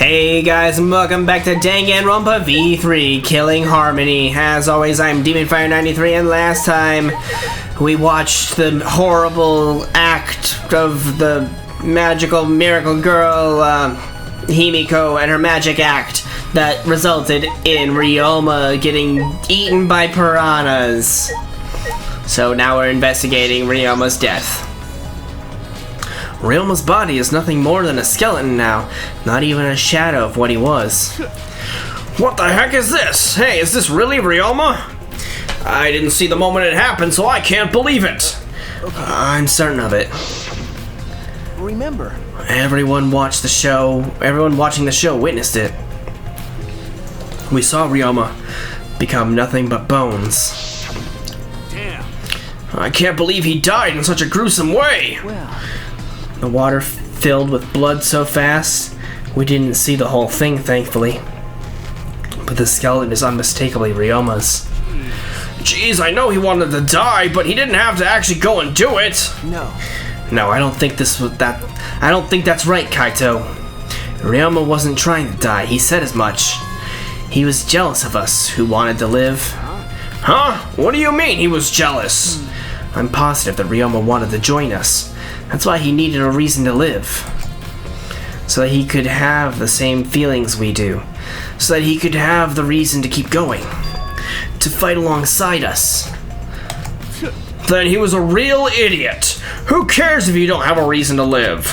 Hey guys, and welcome back to Danganronpa V3 Killing Harmony. As always, I'm DemonFire93, and last time we watched the horrible act of the magical miracle girl, Himiko, and her magic act that resulted in Ryoma getting eaten by piranhas. So now we're investigating Ryoma's death. Ryoma's body is nothing more than a skeleton now, not even a shadow of what he was. What the heck is this? Hey, is this really Ryoma? I didn't see the moment it happened, so I can't believe it. I'm certain of it. Remember, everyone watching the show witnessed it. We saw Ryoma become nothing but bones. Damn. I can't believe he died in such a gruesome way. well, The water filled with blood so fast, we didn't see the whole thing, thankfully. But the skeleton is unmistakably Ryoma's. Jeez, I know he wanted to die, but he didn't have to actually go and do it. No, I don't think I don't think that's right, Kaito. Ryoma wasn't trying to die, he said as much. He was jealous of us, who wanted to live. Huh? What do you mean he was jealous? I'm positive that Ryoma wanted to join us. That's why he needed a reason to live. So that he could have the same feelings we do. So that he could have the reason to keep going. To fight alongside us. Then he was a real idiot. Who cares if you don't have a reason to live?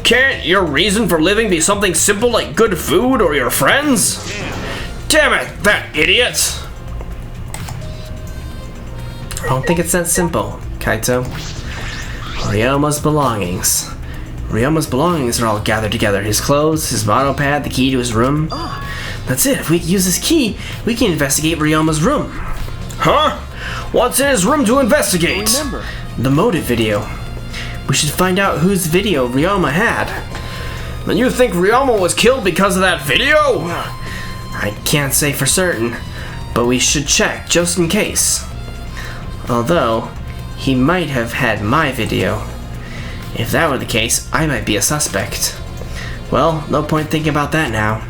Can't your reason for living be something simple like good food or your friends? Damn it, that idiot! I don't think it's that simple, Kaito. Ryoma's belongings. Ryoma's belongings are all gathered together. His clothes, his monopad, the key to his room. That's it. If we use this key, we can investigate Ryoma's room. Huh? What's in his room to investigate? remember. The motive video. We should find out whose video Ryoma had. Then you think Ryoma was killed because of that video? I can't say for certain, but we should check just in case. Although, he might have had my video. If that were the case, I might be a suspect. Well, no point thinking about that now.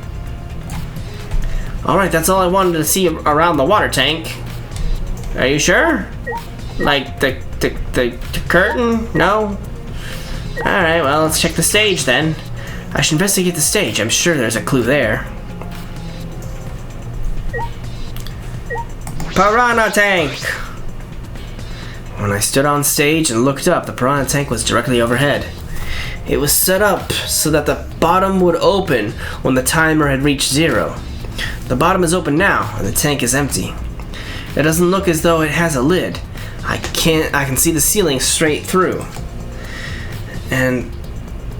Alright, that's all I wanted to see around the water tank. Are you sure? Like the curtain? No? Alright, well, let's check the stage then. I should investigate the stage. I'm sure there's a clue there. Piranha tank! When I stood on stage and looked up, the piranha tank was directly overhead. It was set up so that the bottom would open when the timer had reached 0. The bottom is open now, and the tank is empty. It doesn't look as though it has a lid. I can see the ceiling straight through. And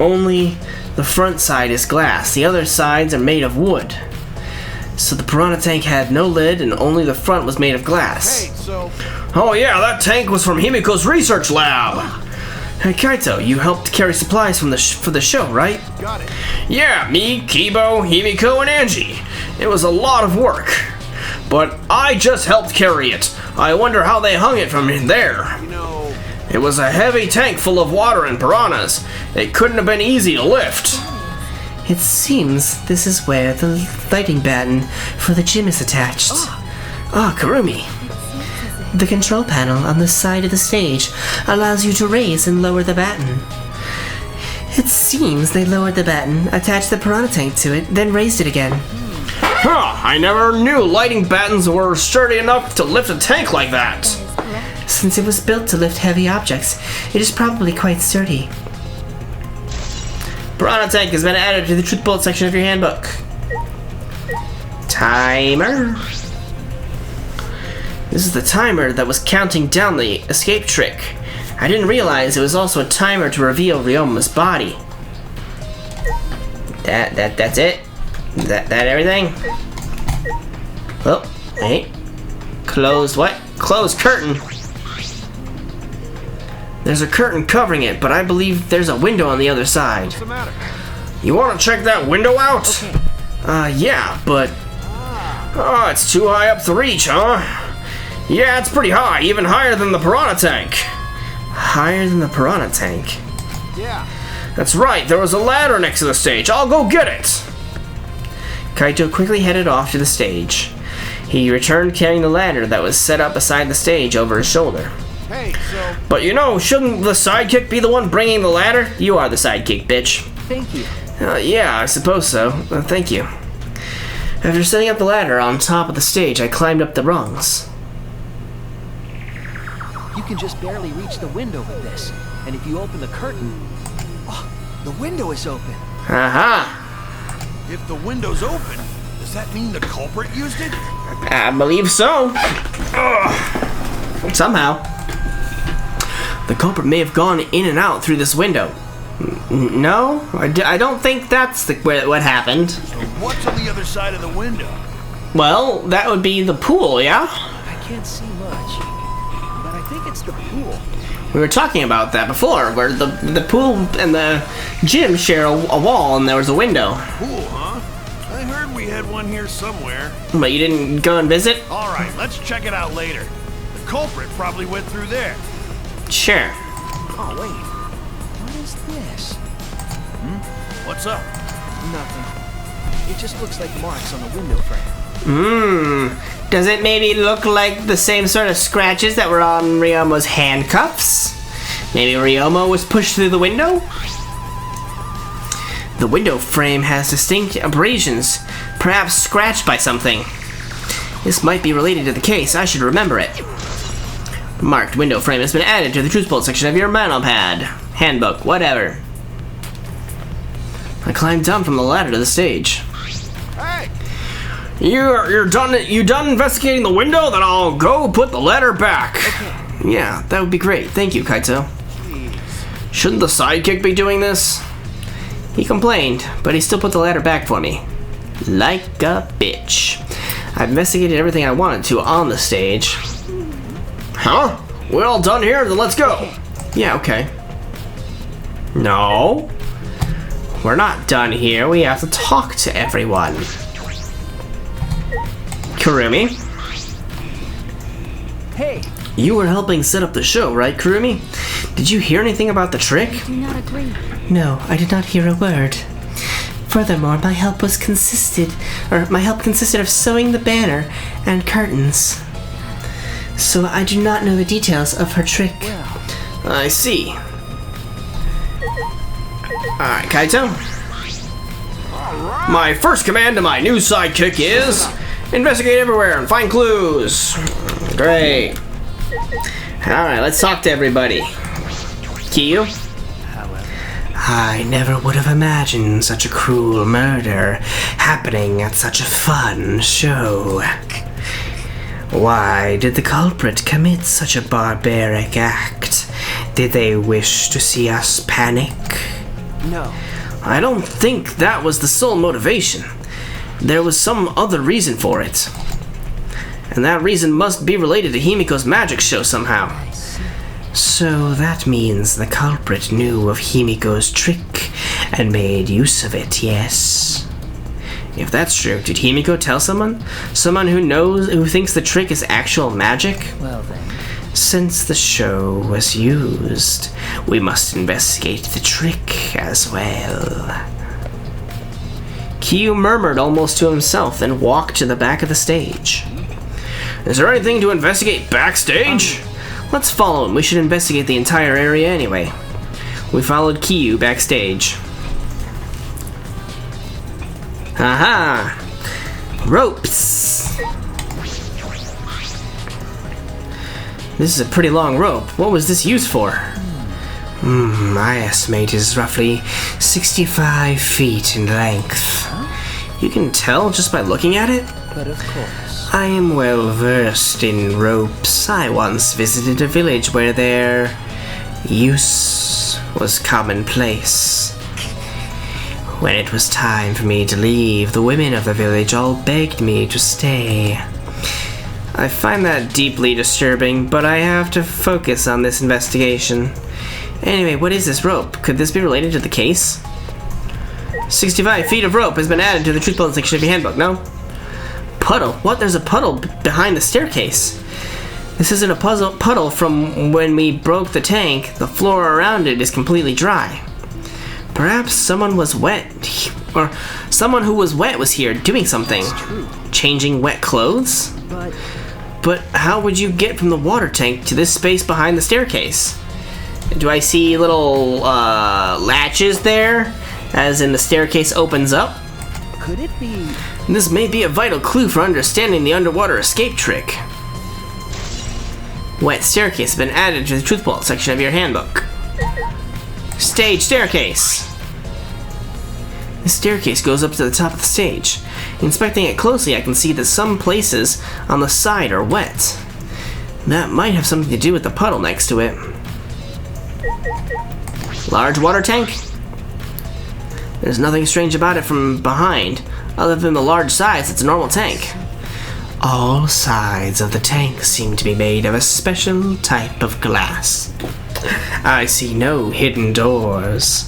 only the front side is glass. The other sides are made of wood. So the piranha tank had no lid, and only the front was made of glass. Hey, so Oh yeah, that tank was from Himiko's research lab. Hey Kaito, you helped carry supplies for the show, right? got it. Yeah, me, Kibo, Himiko, and Angie. It was a lot of work. But I just helped carry it. I wonder how they hung it from in there. You know, It was a heavy tank full of water and piranhas. It couldn't have been easy to lift. It seems this is where the lighting batten for the gym is attached. Karumi. The control panel on the side of the stage allows you to raise and lower the batten. It seems they lowered the batten, attached the piranha tank to it, then raised it again. Huh, I never knew lighting battens were sturdy enough to lift a tank like that. Since it was built to lift heavy objects, it is probably quite sturdy. Piranha tank has been added to the truth bullet section of your handbook. Timer. This is the timer that was counting down the escape trick. I didn't realize it was also a timer to reveal Ryoma's body. That's it? That everything? Oh, wait. Closed what? Closed curtain. There's a curtain covering it, but I believe there's a window on the other side. what's the matter? You want to check that window out? Yeah, but Oh, it's too high up to reach, huh? Yeah, it's pretty high, even higher than the piranha tank. higher than the piranha tank. Yeah. That's right, there was a ladder next to the stage. I'll go get it. Kaito quickly headed off to the stage. He returned carrying the ladder that was set up beside the stage over his shoulder. Hey, so But you know, shouldn't the sidekick be the one bringing the ladder? You are the sidekick, bitch. thank you. Yeah, I suppose so. Thank you. After setting up the ladder on top of the stage, I climbed up the rungs. You can just barely reach the window with this. And if you open the curtain... Oh, the window is open. Aha! If the window's open, does that mean the culprit used it? I believe so. Somehow. The culprit may have gone in and out through this window. No? I don't think that's what happened. So what's on the other side of the window? Well, that would be the pool, yeah? I can't see much. But I think it's the pool. We were talking about that before, where the pool and the gym share a wall and there was a window. Pool, huh? I heard we had one here somewhere. But you didn't go and visit? Alright, let's check it out later. The culprit probably went through there. Sure. Oh, wait. What is this? What's up? Nothing. It just looks like marks on the window frame. Does it maybe look like the same sort of scratches that were on Ryomo's handcuffs? Maybe Ryomo was pushed through the window? The window frame has distinct abrasions, perhaps scratched by something. This might be related to the case. I should remember it. Marked window frame has been added to the truth bolt section of your manual pad. Handbook, whatever. I climbed down from the ladder to the stage. Hey! You done investigating the window? Then I'll go put the ladder back. Yeah, that would be great. Thank you, Kaito. Shouldn't the sidekick be doing this? He complained, but he still put the ladder back for me. Like a bitch. I've investigated everything I wanted to on the stage. Huh? We're all done here, then let's go. Yeah, okay. No. We're not done here. We have to talk to everyone. Kurumi? Hey! You were helping set up the show, right, Kurumi? Did you hear anything about the trick? Do not agree. No, I did not hear a word. Furthermore, my help consisted of sewing the banner and curtains. So I do not know the details of her trick. I see. Alright, Kaito. My first command to my new sidekick is investigate everywhere and find clues. Great. Alright, let's talk to everybody. Kiyu? I never would have imagined such a cruel murder happening at such a fun show. Why did the culprit commit such a barbaric act? Did they wish to see us panic? No. I don't think that was the sole motivation. There was some other reason for it. And that reason must be related to Himiko's magic show somehow. So that means the culprit knew of Himiko's trick and made use of it, yes? If that's true, did Himiko tell someone? Someone who thinks the trick is actual magic? Well then. Since the show was used, we must investigate the trick as well. Kiyu murmured almost to himself, then walked to the back of the stage. Is there anything to investigate backstage? Let's follow him. We should investigate the entire area anyway. We followed Kiyu backstage. Aha! Ropes! This is a pretty long rope. What was this used for? I estimate it is roughly 65 feet in length. You can tell just by looking at it? But of course. I am well versed in ropes. I once visited a village where their use was commonplace. When it was time for me to leave, the women of the village all begged me to stay. I find that deeply disturbing, but I have to focus on this investigation. Anyway, what is this rope? Could this be related to the case? 65 feet of rope has been added to the truth bullet section of your handbook, no? Puddle? What? There's a puddle behind the staircase. This isn't a puddle from when we broke the tank. The floor around it is completely dry. Perhaps someone was wet. Or someone who was wet was here doing something. It's true. Changing wet clothes? But how would you get from the water tank to this space behind the staircase? Do I see little latches there, as in the staircase opens up? could it be? This may be a vital clue for understanding the underwater escape trick. Wet staircase has been added to the truth vault section of your handbook. Stage staircase. The staircase goes up to the top of the stage. Inspecting it closely, I can see that some places on the side are wet. That might have something to do with the puddle next to it. Large water tank? There's nothing strange about it from behind, other than the large size. It's a normal tank. All sides of the tank seem to be made of a special type of glass. I see no hidden doors.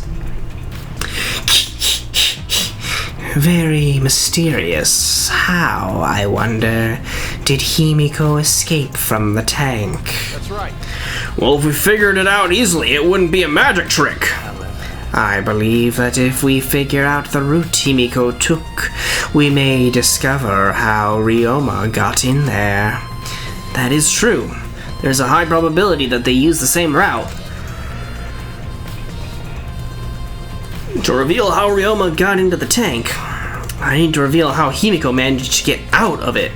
Very mysterious. How, I wonder, did Himiko escape from the tank? That's right. Well, if we figured it out easily, it wouldn't be a magic trick. I believe that if we figure out the route Himiko took, we may discover how Ryoma got in there. That is true. There's a high probability that they use the same route. To reveal how Ryoma got into the tank, I need to reveal how Himiko managed to get out of it.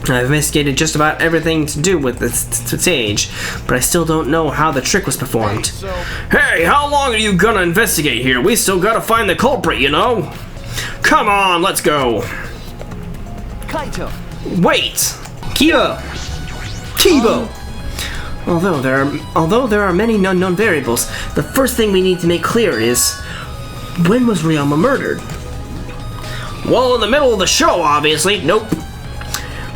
I've investigated just about everything to do with this stage, but I still don't know how the trick was performed. Hey, how long are you gonna investigate here? We still gotta find the culprit, you know? Come on, let's go. Kaito! Wait! Kibo! Although there are many unknown variables, the first thing we need to make clear is, when was Ryoma murdered? Well, in the middle of the show, obviously. Nope.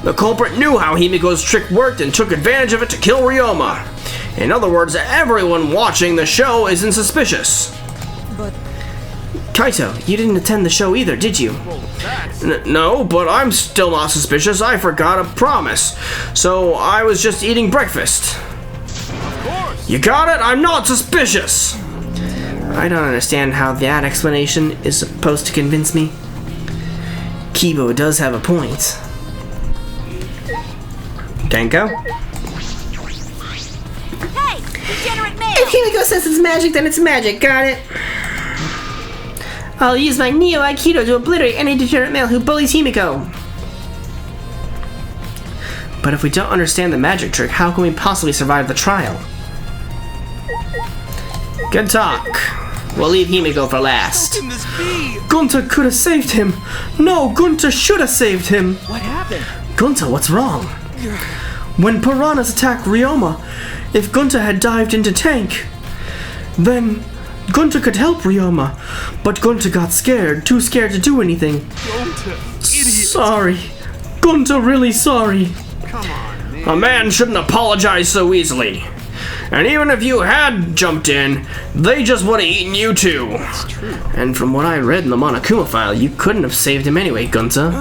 The culprit knew how Himiko's trick worked and took advantage of it to kill Ryoma. In other words, everyone watching the show isn't suspicious. But Kaito, you didn't attend the show either, did you? No, but I'm still not suspicious. I forgot a promise. So I was just eating breakfast. Of course. You got it? I'm not suspicious. I don't understand how that explanation is supposed to convince me. Kibo does have a point. Denko? Hey, degenerate male! If Himiko says it's magic, then it's magic. Got it. I'll use my Neo Aikido to obliterate any degenerate male who bullies Himiko. But if we don't understand the magic trick, how can we possibly survive the trial? Good talk. We'll leave Himiko for last. How can this be? Gunta could have saved him. No, Gunta should have saved him. what happened? Gunta, what's wrong? When piranhas attacked Ryoma, if Gunta had dived into tank, then Gunta could help Ryoma. But Gunta got scared, too scared to do anything. Idiot. Sorry. Gunta, really sorry. Come on, man. A man shouldn't apologize so easily. And even if you had jumped in, they just would have eaten you too. And from what I read in the Monokuma file, you couldn't have saved him anyway, Gunta.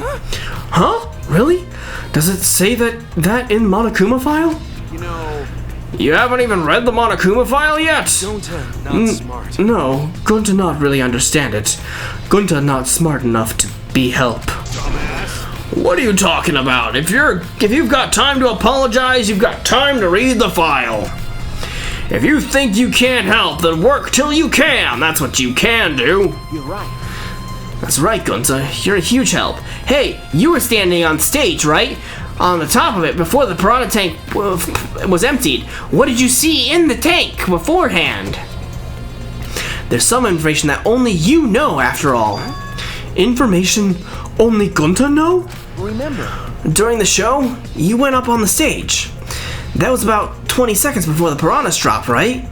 Huh? Really? Does it say that in Monokuma file? You know, You haven't even read the Monokuma file yet? Gunta, not smart. No, Gunta not really understand it. Gunta not smart enough to be help. What are you talking about? If you've got time to apologize, you've got time to read the file. If you think you can't help, then work till you can. That's what you can do. You're right. That's right, Gunta. You're a huge help. Hey, you were standing on stage, right? On the top of it before the piranha tank was emptied. What did you see in the tank beforehand? There's some information that only you know, after all. Information only Gunta know? Remember, During the show, you went up on the stage. That was about 20 seconds before the piranhas dropped, right?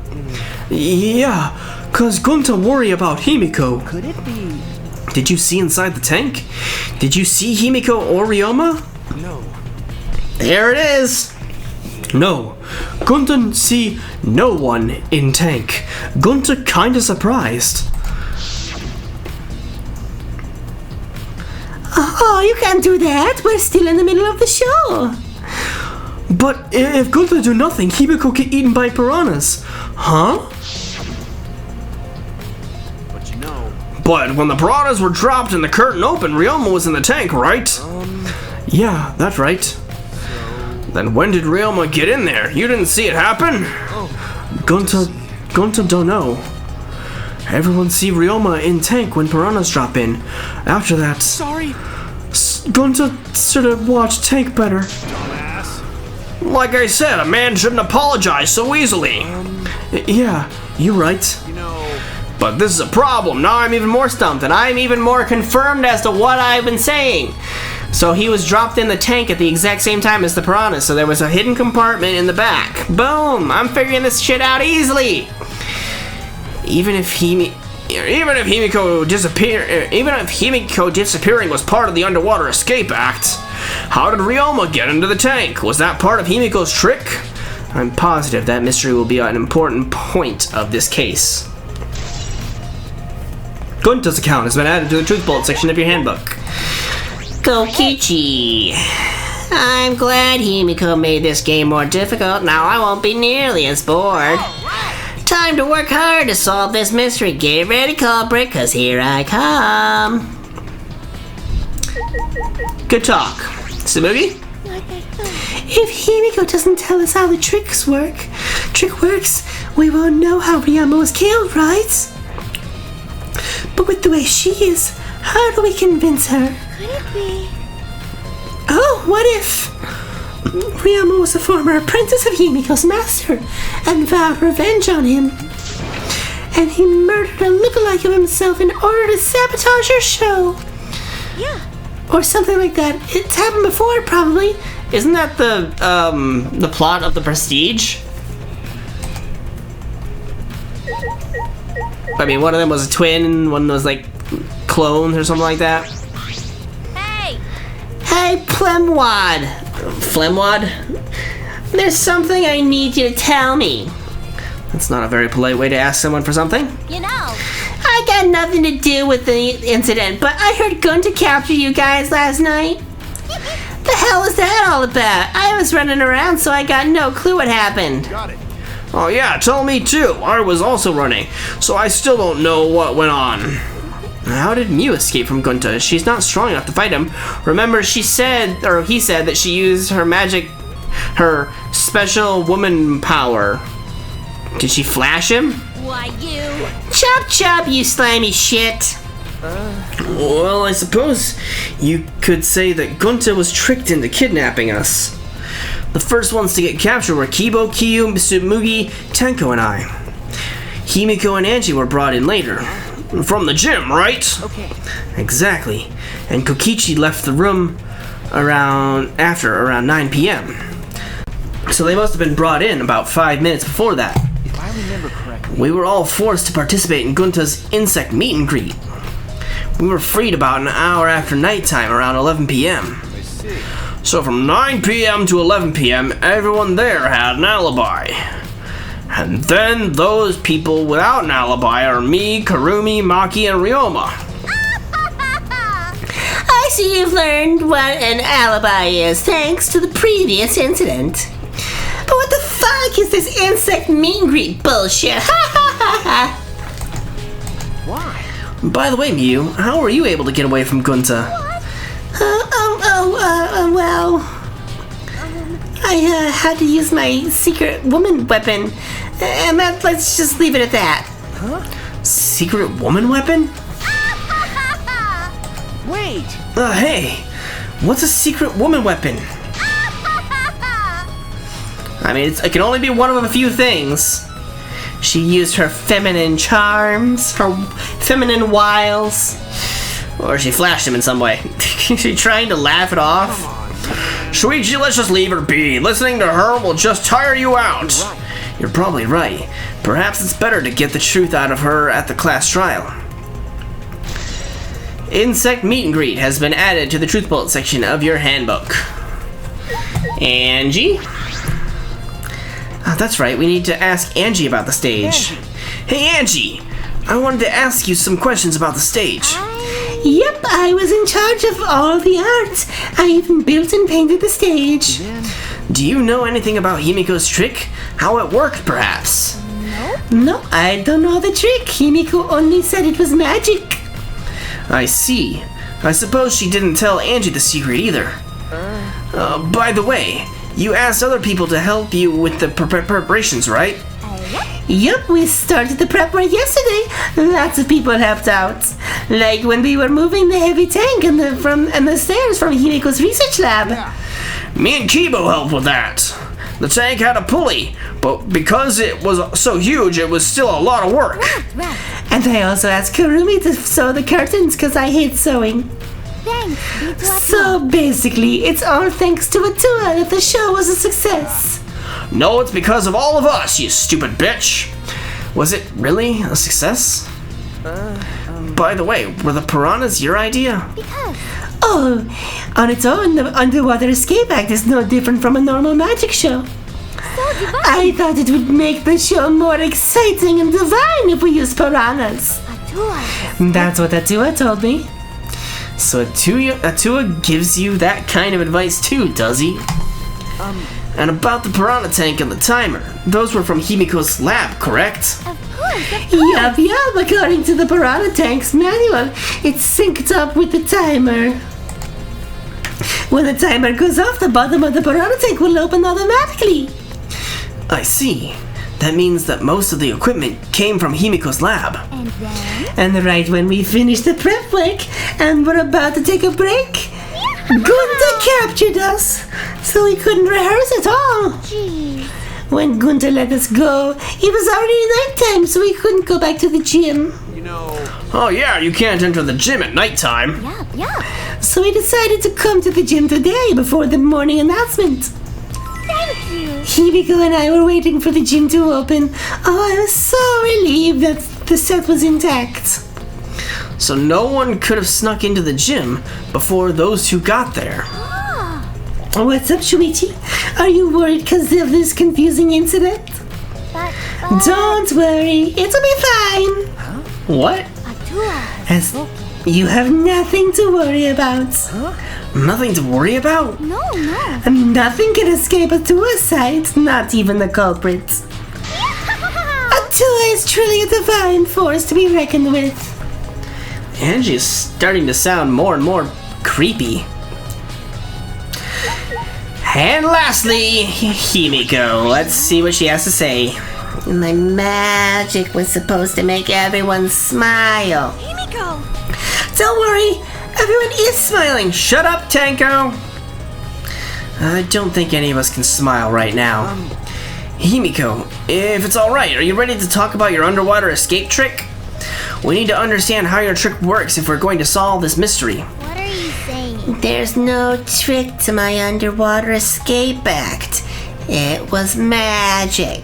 Yeah, cause Gunta worry about Himiko. could it be? Did you see inside the tank? Did you see Himiko or Ryoma? No. There it is! No, Gunta see no one in tank. Gunta kinda surprised. Oh, you can't do that. We're still in the middle of the show. But if Gunta do nothing, Himiko get eaten by piranhas. Huh? But you But when the piranhas were dropped and the curtain opened, Ryoma was in the tank, right? Yeah, that's right. Then when did Ryoma get in there? You didn't see it happen? Gunta don't know. Everyone see Ryoma in tank when piranhas drop in. After that, Sorry. Gunta should have watched tank better. Like I said, a man shouldn't apologize so easily. Yeah, you're right. But this is a problem. Now I'm even more stumped, and I'm even more confirmed as to what I've been saying. So he was dropped in the tank at the exact same time as the piranhas, so there was a hidden compartment in the back. Boom! I'm figuring this shit out easily. Even if Himiko disappearing was part of the Underwater Escape Act, how did Ryoma get into the tank? Was that part of Himiko's trick? I'm positive that mystery will be an important point of this case. Gunta's account has been added to the Truth Bullet section of your handbook. Kokichi. I'm glad Himiko made this game more difficult. Now I won't be nearly as bored. Time to work hard to solve this mystery. Get ready, culprit, cause here I come. Good talk. Samugi? If Himiko doesn't tell us how the trick works, we won't know how Ryoma was killed, right? But with the way she is, how do we convince her? Could it be? Oh, what if Ryoma was a former apprentice of Himiko's master and vowed revenge on him? And he murdered a lookalike of himself in order to sabotage her show. Yeah. Or something like that. It's happened before, probably. Isn't that the plot of The Prestige? I mean, one of them was a twin, and one was like clones or something like that. Hey! Hey, Plemwad. Flemwad? There's something I need you to tell me. That's not a very polite way to ask someone for something. You know, I got nothing to do with the incident, but I heard Gunta capture you guys last night. The hell is that all about? I was running around, so I got no clue what happened. Got it. Oh yeah, tell me too. I was also running, so I still don't know what went on. How did Mew escape from Gunta? She's not strong enough to fight him. Remember, he said that she used her special woman power. Did she flash him? why you... Chop chop, you slimy shit. Well, I suppose you could say that Gunta was tricked into kidnapping us. The first ones to get captured were Kibo, Kyu, Tsumugi, Tenko, and I. Himiko and Angie were brought in later. From the gym, right? Okay. Exactly. And Kokichi left the room around 9 p.m. So they must have been brought in about 5 minutes before that. If I remember correctly... We were all forced to participate in Gunta's insect meet and greet. We were freed about an hour after nighttime, around 11 p.m. I see. So from 9 p.m. to 11 p.m., everyone there had an alibi. And then those people without an alibi are me, Karumi, Maki, and Ryoma. I see you've learned what an alibi is thanks to the previous incident. But what the fuck is this insect meet and greet bullshit? Why? By the way, Mew, how were you able to get away from Gunta? Well... I had to use my secret woman weapon. And let's just leave it at that. Secret woman weapon? Wait! Hey, what's a secret woman weapon? I mean, it can only be one of a few things. She used her feminine charms, her feminine wiles, or she flashed him in some way. Is she trying to laugh it off? Shuichi, let's just leave her be. Listening to her will just tire you out. You're probably right. Perhaps it's better to get the truth out of her at the class trial. Insect meet and greet has been added to the Truth Bullet section of your handbook. Angie? That's right, we need to ask Angie about the stage. Hey Angie! I wanted to ask you some questions about the stage. Yep, I was in charge of all the arts. I even built and painted the stage. Do you know anything about Himiko's trick? How it worked, perhaps? No, I don't know the trick. Himiko only said it was magic. I see. I suppose she didn't tell Angie the secret either. By the way, you asked other people to help you with the preparations, right? Yup, we started the prep work yesterday. Lots of people helped out. Like when we were moving the heavy tank and the stairs from Himiko's research lab. Me and Kibo helped with that. The tank had a pulley, but because it was so huge, it was still a lot of work. And I also asked Kurumi to sew the curtains because I hate sewing. Thanks. So basically, it's all thanks to Atua that the show was a success. No, it's because of all of us, you stupid bitch. Was it really a success? By the way, were the piranhas your idea? Oh, on its own, the Underwater Escape Act is no different from a normal magic show. I thought it would make the show more exciting and divine if we used piranhas. That's what Atua told me. So Atua gives you that kind of advice too, does he? And about the piranha tank and the timer, those were from Himiko's lab, correct? Yup, according to the piranha tank's manual, it's synced up with the timer. When the timer goes off, the bottom of the piranha tank will open automatically. I see. That means that most of the equipment came from Himiko's lab. And right when we finished the prep work and were about to take a break, Gunter captured us, so we couldn't rehearse at all. When Gunter let us go, it was already nighttime, so we couldn't go back to the gym. Oh yeah, you can't enter the gym at nighttime. So we decided to come to the gym today before the morning announcement. Himiko and I were waiting for the gym to open. Oh, I was so relieved that the set was intact. So no one could have snuck into the gym before those two got there. What's up, Shuichi? Are you worried because of this confusing incident? Don't worry, it'll be fine. What? As you have nothing to worry about. Nothing to worry about? And nothing can escape Atua's sight, not even the culprit. Atua is truly a divine force to be reckoned with. Angie is starting to sound more and more creepy. And lastly, Himiko. Let's see what she has to say. My magic was supposed to make everyone smile. Don't worry, everyone is smiling. Shut up, Tanko. I don't think any of us can smile right now. Himiko, if it's alright, are you ready to talk about your underwater escape trick? We need to understand how your trick works if we're going to solve this mystery. What are you saying? There's no trick to my underwater escape act. It was magic.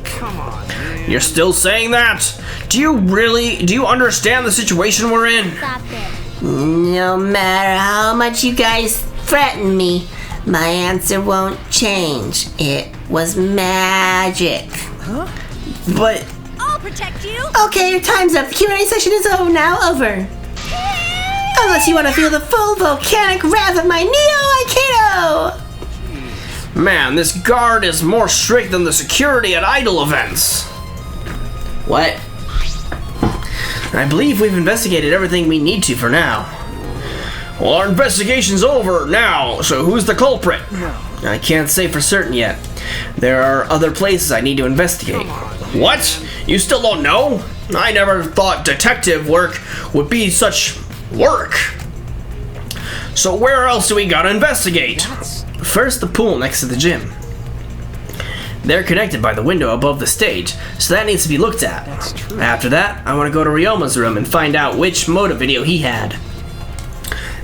You're still saying that? Do you understand the situation we're in? Stop it. No matter how much you guys threaten me, my answer won't change. It was magic. But I'll protect you. Okay, your time's up. The Q&A session is over now. Unless you want to feel the full volcanic wrath of my Neo Aikido! Man, this guard is more strict than the security at idol events. what? I believe we've investigated everything we need to for now. Well, our investigation's over now, so who's the culprit? I can't say for certain yet. There are other places I need to investigate. What? You still don't know? I never thought detective work would be such work. So where else do we gotta investigate? First, the pool next to the gym. They're connected by the window above the stage, so that needs to be looked at. After that, I want to go to Ryoma's room and find out which motive video he had.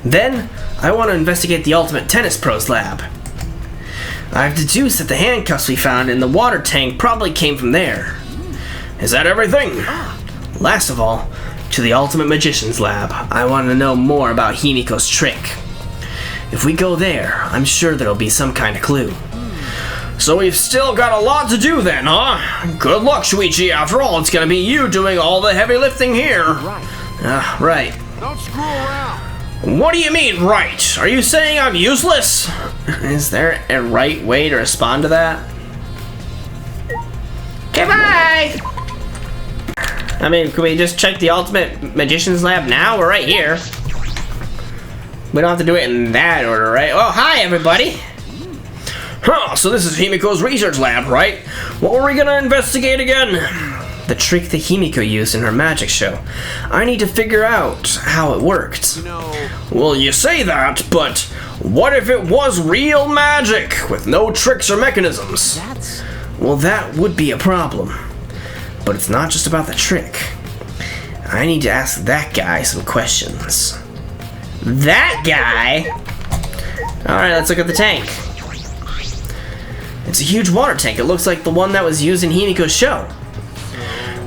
Then, I want to investigate the Ultimate Tennis Pro's lab. I've deduced that the handcuffs we found in the water tank probably came from there. Is that everything? Last of all, to the Ultimate Magician's lab. I want to know more about Himiko's trick. If we go there, I'm sure there'll be some kind of clue. So we've still got a lot to do then, huh? Good luck, Shuichi. After all, it's gonna be you doing all the heavy lifting here. Right. Don't screw around. What do you mean, right? Are you saying I'm useless? Is there a right way to respond to that? Goodbye! I mean, can we just check the Ultimate Magician's lab now? We're right here. We don't have to do it in that order, right? Oh, hi, everybody. Huh, so this is Himiko's research lab, right? What were we gonna investigate again? The trick that Himiko used in her magic show. I need to figure out how it worked. Well, you say that, but what if it was real magic with no tricks or mechanisms? Well, that would be a problem. But it's not just about the trick. I need to ask that guy some questions. That guy? Alright, let's look at the tank. It's a huge water tank. It looks like the one that was used in Himiko's show.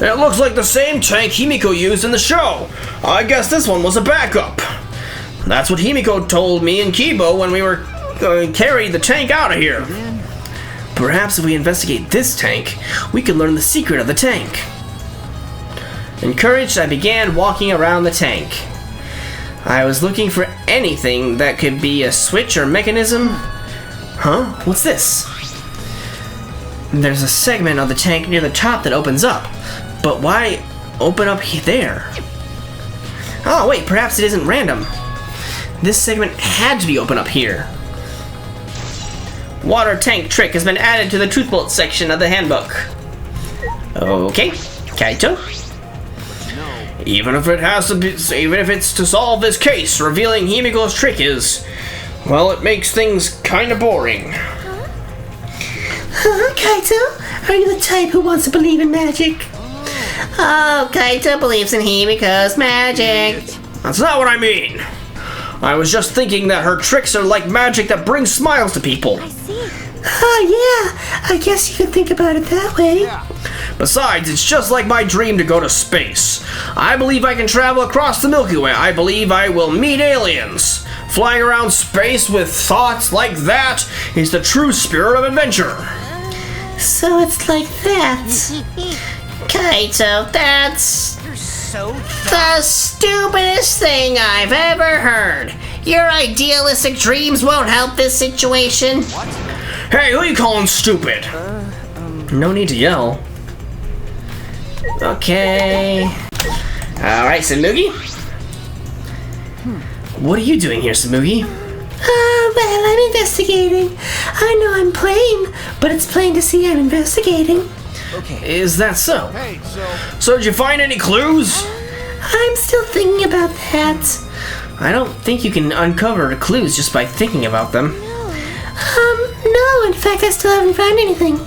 It looks like the same tank Himiko used in the show. I guess this one was a backup. That's what Himiko told me and Kibo when we were carried the tank out of here. Perhaps if we investigate this tank, we can learn the secret of the tank. Encouraged, I began walking around the tank. I was looking for anything that could be a switch or mechanism. Huh? What's this? There's a segment of the tank near the top that opens up. But why open up there? Oh wait, perhaps it isn't random. This segment had to be open up here. Water tank trick has been added to the truth bolt section of the handbook. Okay, Kaito. Even if it's to solve this case, revealing Himiko's trick is, well, it makes things kind of boring. Kaito, are you the type who wants to believe in magic? Oh, Kaito believes in Himiko's magic. That's not what I mean. I was just thinking that her tricks are like magic that brings smiles to people. Oh, yeah. I guess you could think about it that way. Besides, it's just like my dream to go to space. I believe I can travel across the Milky Way. I believe I will meet aliens. Flying around space with thoughts like that is the true spirit of adventure. So it's like that. Kaito, that's the stupidest thing I've ever heard. Your idealistic dreams won't help this situation. Hey, who are you calling stupid? No need to yell. Okay. Alright, Samugi. What are you doing here, Samugi? Well, I'm investigating. I know I'm playing, but it's plain to see I'm investigating. Is that so? So did you find any clues? I'm still thinking about that. I don't think you can uncover the clues just by thinking about them. No, in fact, I still haven't found anything.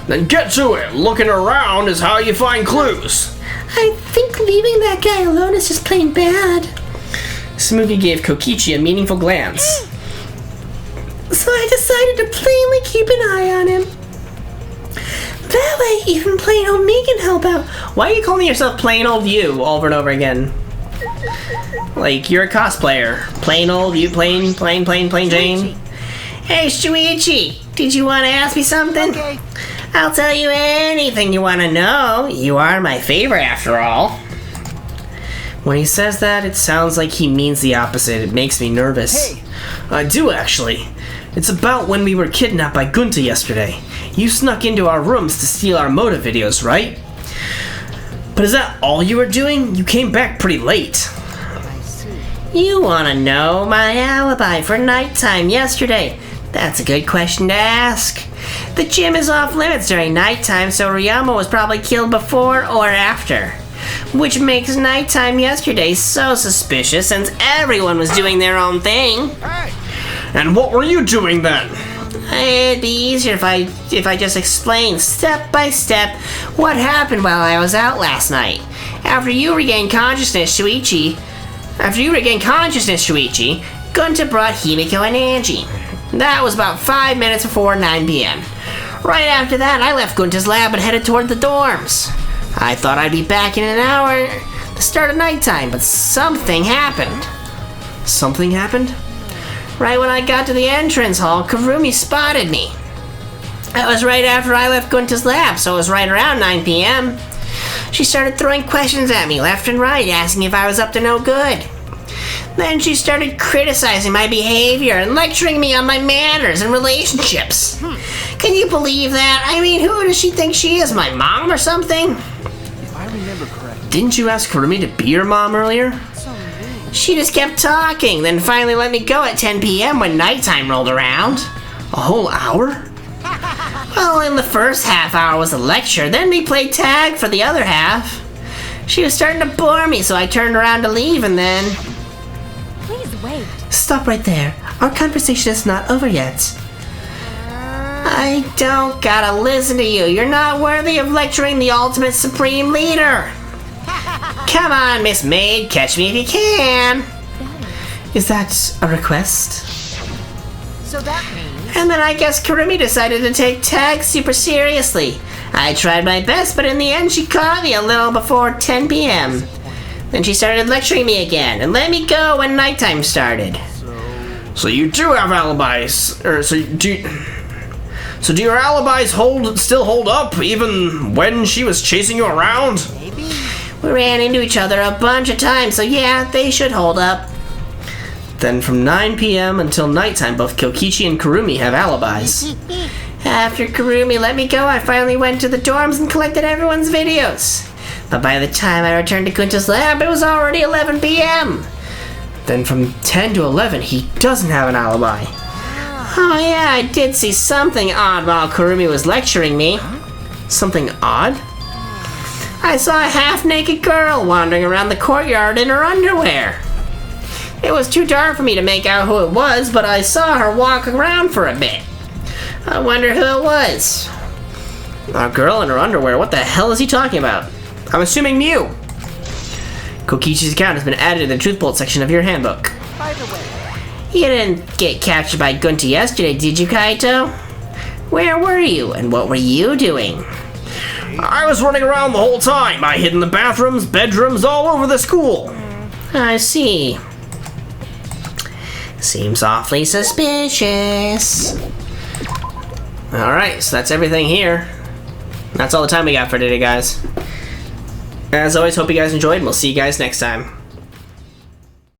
Then get to it. Looking around is how you find clues. I think leaving that guy alone is just plain bad. Samugi gave Kokichi a meaningful glance. So I decided to plainly keep an eye on him. That way, even plain old me can help out. Why are you calling yourself plain old you over and over again? Like, you're a cosplayer. Plain old you, plain Jane. Hey, Shuichi, did you want to ask me something? Okay. I'll tell you anything you want to know. You are my favorite, after all. When he says that, it sounds like he means the opposite. It makes me nervous. Hey. I do, actually. It's about when we were kidnapped by Gunta yesterday. You snuck into our rooms to steal our motive videos, right? But is that all you were doing? You came back pretty late. You want to know my alibi for nighttime yesterday? That's a good question to ask. The gym is off limits during nighttime, so Ryama was probably killed before or after. Which makes nighttime yesterday so suspicious since everyone was doing their own thing. And what were you doing then? It'd be easier if I just explained step by step what happened while I was out last night. After you regained consciousness, Shuichi, Gunta brought Himiko and Angie. That was about 5 minutes before 9 p.m. Right after that, I left Gunta's lab and headed toward the dorms. I thought I'd be back in an hour to start of nighttime, but something happened. Something happened? Right when I got to the entrance hall, Kurumi spotted me. That was right after I left Gunta's lab, so it was right around 9 p.m. She started throwing questions at me left and right, asking if I was up to no good. Then she started criticizing my behavior and lecturing me on my manners and relationships. Can you believe that? I mean, who does she think she is, my mom or something? If I remember correctly. Didn't you ask Kurumi to be your mom earlier? She just kept talking, then finally let me go at 10 p.m. when nighttime rolled around. A whole hour? Well, in the first half hour was a lecture, then we played tag for the other half. She was starting to bore me, so I turned around to leave, and then... Please wait. Stop right there. Our conversation is not over yet. I don't gotta listen to you. You're not worthy of lecturing the ultimate supreme leader. Come on, Miss Maid, catch me if you can. Is that a request? So that means... And then I guess Kurumi decided to take tag super seriously. I tried my best, but in the end she caught me a little before 10 p.m. Then she started lecturing me again and let me go when nighttime started. So you do have alibis, or so do your alibis still hold up even when she was chasing you around? We ran into each other a bunch of times, so yeah, they should hold up. Then from 9 p.m. until nighttime, both Kokichi and Kurumi have alibis. After Kurumi let me go, I finally went to the dorms and collected everyone's videos. But by the time I returned to Kunta's lab, it was already 11 p.m. Then from 10 to 11, he doesn't have an alibi. Oh yeah, I did see something odd while Kurumi was lecturing me. Something odd? I saw a half-naked girl wandering around the courtyard in her underwear. It was too dark for me to make out who it was, but I saw her walk around for a bit. I wonder who it was. A girl in her underwear? What the hell is he talking about? I'm assuming Mew. Kokichi's account has been added to the Truth Bolt section of your handbook. By the way, You didn't get captured by Gunta yesterday, did you, Kaito? Where were you, and what were you doing? I was running around the whole time. I hid in the bathrooms, bedrooms, all over the school. I see. Seems awfully suspicious. Alright, so that's everything here. That's all the time we got for today, guys. As always, hope you guys enjoyed, and we'll see you guys next time.